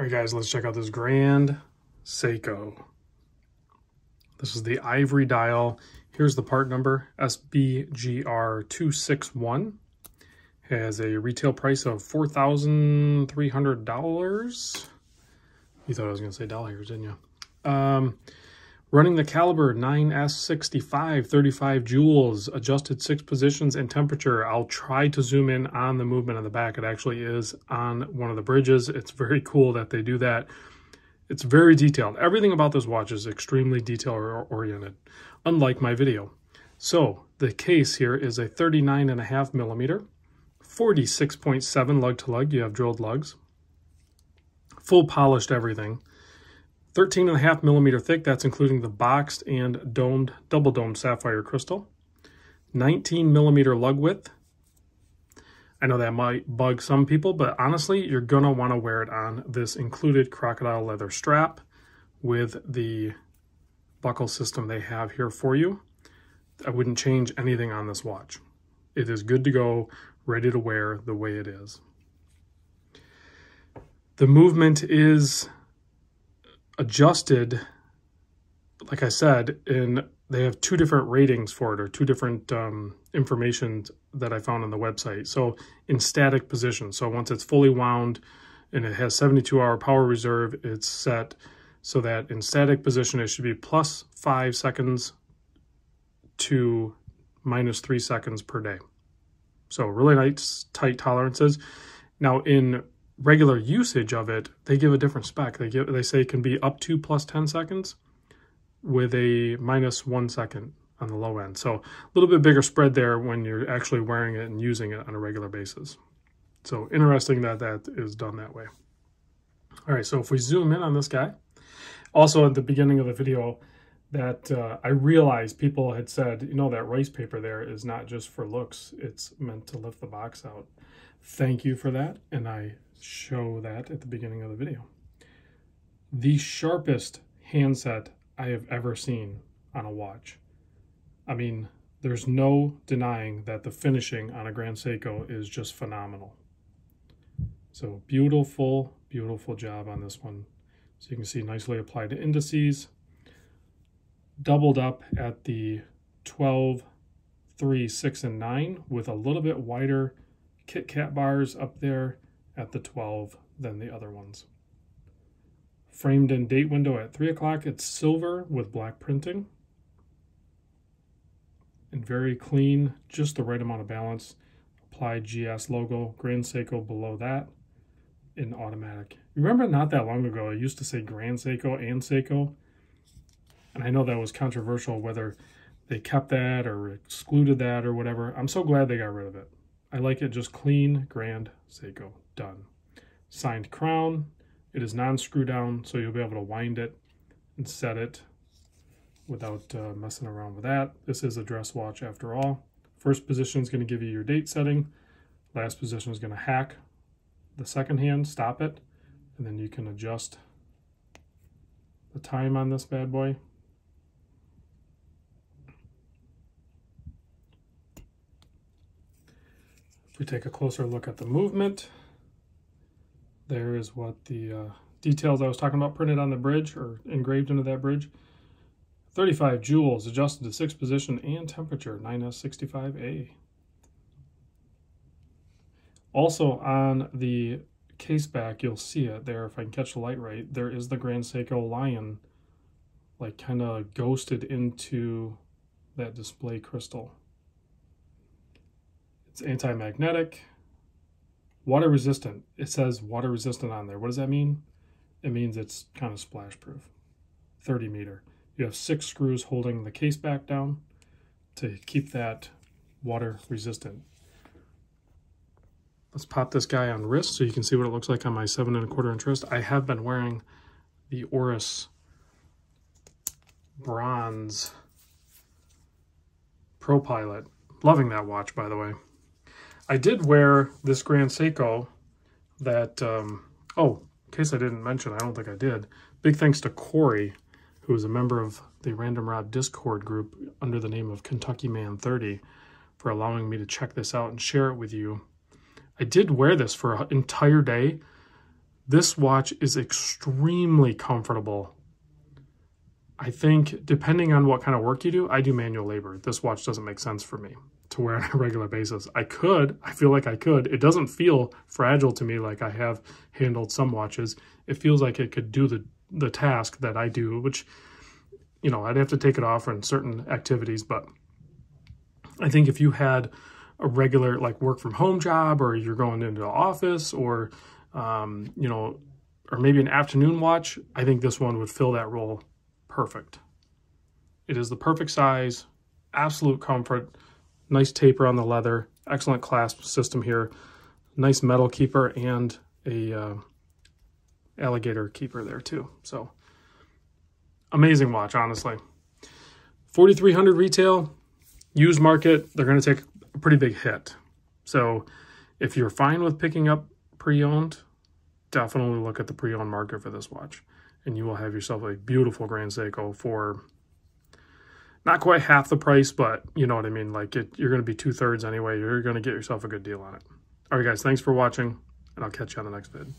All right, guys, let's check out this grand Seiko. This is the Ivory Dial. Here's the part number, sbgr261. Has a retail price of $4,300. You thought I was going to say dollars, didn't you? Running the caliber 9S65, 35 joules, adjusted 6 positions and temperature. I'll try to zoom in on the movement on the back. It actually is on one of the bridges. It's very cool that they do that. It's very detailed. Everything about this watch is extremely detail-oriented, unlike my video. So the case here is a 39.5 millimeter, 46.7 lug to lug. You have drilled lugs. Full polished everything. 13.5 millimeter thick, that's including the boxed and domed, double domed sapphire crystal. 19 millimeter lug width. I know that might bug some people, but honestly, you're gonna wanna wear it on this included crocodile leather strap with the buckle system they have here for you. I wouldn't change anything on this watch. It is good to go, ready to wear the way it is. The movement is adjusted, like I said, and they have 2 different ratings for it, or 2 different information that I found on the website. So in static position, so once it's fully wound and it has 72-hour power reserve, it's set so that in static position it should be plus 5 seconds to minus 3 seconds per day. So really nice tight tolerances. Now in regular usage of it, they give a different spec. They say it can be up to plus 10 seconds with a minus 1 second on the low end. So a little bit bigger spread there when you're actually wearing it and using it on a regular basis. So interesting that that is done that way. All right, so if we zoom in on this guy, also at the beginning of the video, that I realized people had said, you know, that rice paper there is not just for looks, it's meant to lift the box out. Thank you for that, and I show that at the beginning of the video. The sharpest handset I have ever seen on a watch. I mean, there's no denying that the finishing on a Grand Seiko is just phenomenal. So beautiful, beautiful job on this one. So you can see nicely applied to indices, doubled up at the 12, 3, 6, and 9 with a little bit wider Kit Kat bars up there at the 12 than the other ones. Framed in date window at 3 o'clock. It's silver with black printing. And very clean, just the right amount of balance. Applied GS logo, Grand Seiko below that in automatic. Remember not that long ago, I used to say Grand Seiko and Seiko. And I know that was controversial whether they kept that or excluded that or whatever. I'm so glad they got rid of it. I like it just clean, Grand Seiko, done. Signed crown. It is non-screw down, so you'll be able to wind it and set it without messing around with that. This is a dress watch after all. First position is going to give you your date setting. Last position is going to hack the second hand, stop it, and then you can adjust the time on this bad boy. If we take a closer look at the movement, there is what the details I was talking about printed on the bridge or engraved into that bridge. 35 joules, adjusted to 6 position and temperature, 9S65A. Also on the case back, you'll see it there, if I can catch the light right, there is the Grand Seiko lion, like kind of ghosted into that display crystal. It's anti-magnetic. Water resistant. It says water resistant on there. What does that mean? It means it's kind of splash proof. 30 meter. You have 6 screws holding the case back down to keep that water resistant. Let's pop this guy on wrist so you can see what it looks like on my 7 1/4 inch wrist. I have been wearing the Oris Bronze Pro Pilot. Loving that watch, by the way. I did wear this Grand Seiko that, oh, in case I didn't mention, I don't think I did. Big thanks to Corey, who is a member of the Random Rob Discord group under the name of Kentucky Man 30, for allowing me to check this out and share it with you. I did wear this for an entire day. This watch is extremely comfortable. I think depending on what kind of work you do, I do manual labor. This watch doesn't make sense for me to wear on a regular basis. I feel like I could. It doesn't feel fragile to me like I have handled some watches. It feels like it could do the task that I do, which, you know, I'd have to take it off in certain activities. But I think if you had a regular like work from home job, or you're going into the office, or, you know, or maybe an afternoon watch, I think this one would fill that role perfect. It is the perfect size, absolute comfort, nice taper on the leather, excellent clasp system here, nice metal keeper, and a alligator keeper there too. So amazing watch, honestly. $4,300 retail, used market, they're going to take a pretty big hit. So if you're fine with picking up pre-owned, definitely look at the pre-owned market for this watch, and you will have yourself a beautiful Grand Seiko for not quite half the price, but you know what I mean. Like you're going to be 2/3 anyway. You're going to get yourself a good deal on it. All right, guys, thanks for watching, and I'll catch you on the next vid.